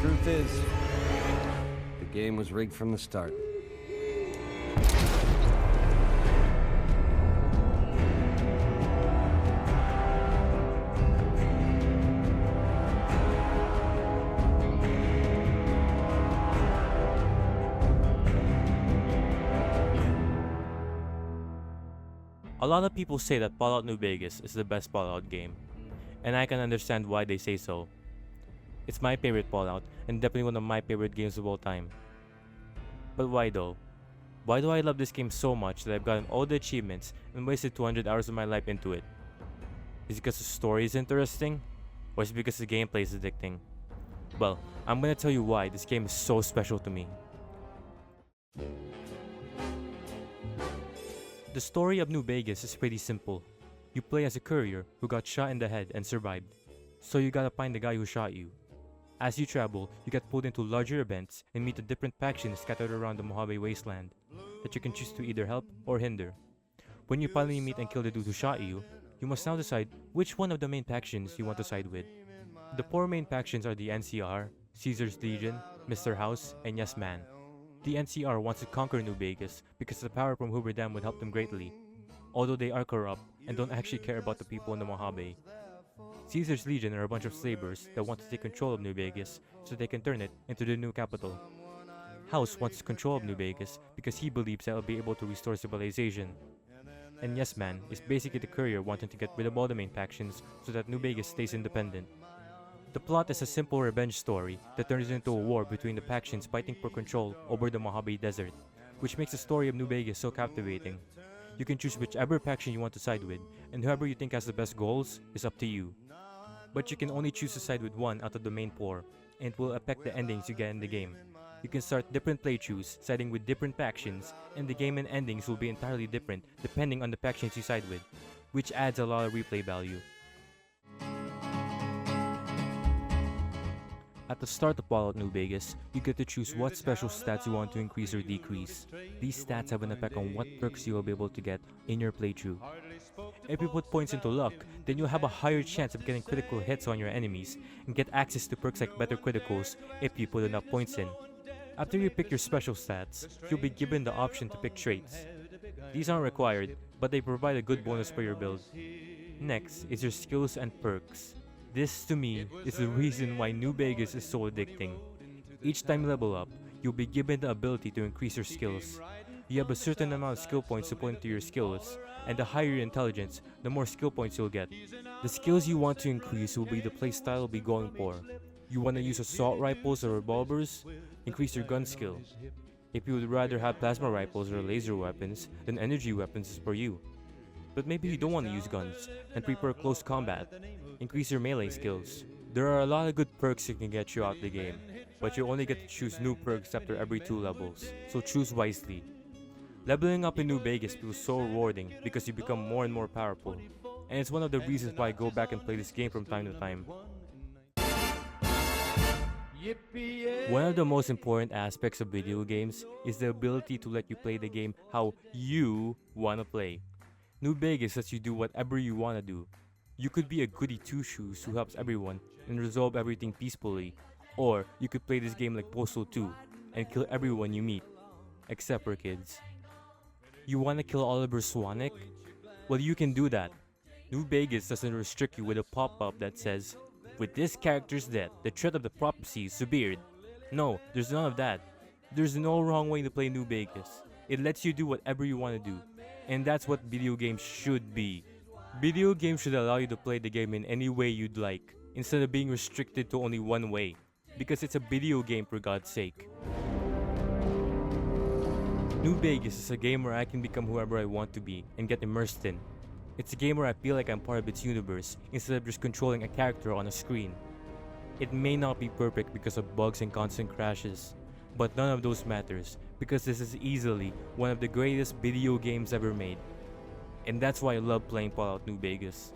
Truth is, the game was rigged from the start. A lot of people say that Fallout New Vegas is the best Fallout game, and I can understand why they say so. It's my favorite Fallout, and definitely one of my favorite games of all time. But why though? Why do I love this game so much that I've gotten all the achievements and wasted 200 hours of my life into it? Is it because the story is interesting? Or is it because the gameplay is addicting? Well, I'm gonna tell you why this game is so special to me. The story of New Vegas is pretty simple. You play as a courier who got shot in the head and survived, so you gotta find the guy who shot you. As you travel, you get pulled into larger events and meet the different factions scattered around the Mojave Wasteland that you can choose to either help or hinder. When you finally meet and kill the dude who shot you, you must now decide which one of the main factions you want to side with. The four main factions are the NCR, Caesar's Legion, Mr. House, and Yes Man. The NCR wants to conquer New Vegas because the power from Hoover Dam would help them greatly, although they are corrupt and don't actually care about the people in the Mojave. Caesar's Legion are a bunch of slavers that want to take control of New Vegas so they can turn it into the new capital. House wants control of New Vegas because he believes that it'll be able to restore civilization. And Yes Man is basically the courier wanting to get rid of all the main factions so that New Vegas stays independent. The plot is a simple revenge story that turns into a war between the factions fighting for control over the Mojave Desert, which makes the story of New Vegas so captivating. You can choose whichever faction you want to side with, and whoever you think has the best goals is up to you. But you can only choose to side with one out of the main four, and it will affect the endings you get in the game. You can start different playthroughs, siding with different factions, and the game and endings will be entirely different depending on the factions you side with, which adds a lot of replay value. At the start of Fallout New Vegas, you get to choose what special stats you want to increase or decrease. These stats have an effect on what perks you will be able to get in your playthrough. If you put points into luck, then you'll have a higher chance of getting critical hits on your enemies, and get access to perks like better criticals if you put enough points in. After you pick your special stats, you'll be given the option to pick traits. These aren't required, but they provide a good bonus for your build. Next is your skills and perks. This, to me, is the reason why New Vegas is so addicting. Each time you level up, you'll be given the ability to increase your skills. You have a certain amount of skill points to put into your skills, and the higher your intelligence, the more skill points you'll get. The skills you want to increase will be the playstyle you'll be going for. You want to use assault rifles or revolvers? Increase your gun skill. If you would rather have plasma rifles or laser weapons, then energy weapons is for you. But maybe you don't want to use guns and prefer close combat. Increase your melee skills. There are a lot of good perks that can get you out the game, but you only get to choose new perks after every 2 levels, so choose wisely. Leveling up in New Vegas feels so rewarding because you become more and more powerful, and it's one of the reasons why I go back and play this game from time to time. One of the most important aspects of video games is the ability to let you play the game how you want to play. New Vegas lets you do whatever you want to do. You could be a goody two-shoes who helps everyone and resolve everything peacefully, or you could play this game like Postal 2 and kill everyone you meet, except for kids. You want to kill Oliver Swanek? Well, you can do that. New Vegas doesn't restrict you with a pop-up that says, "With this character's death, the threat of the prophecy is severed." No, there's none of that. There's no wrong way to play New Vegas. It lets you do whatever you want to do, and that's what video games should be. Video games should allow you to play the game in any way you'd like, instead of being restricted to only one way, because it's a video game for God's sake. New Vegas is a game where I can become whoever I want to be and get immersed in. It's a game where I feel like I'm part of its universe, instead of just controlling a character on a screen. It may not be perfect because of bugs and constant crashes, but none of those matters, because this is easily one of the greatest video games ever made. And that's why I love playing Fallout New Vegas.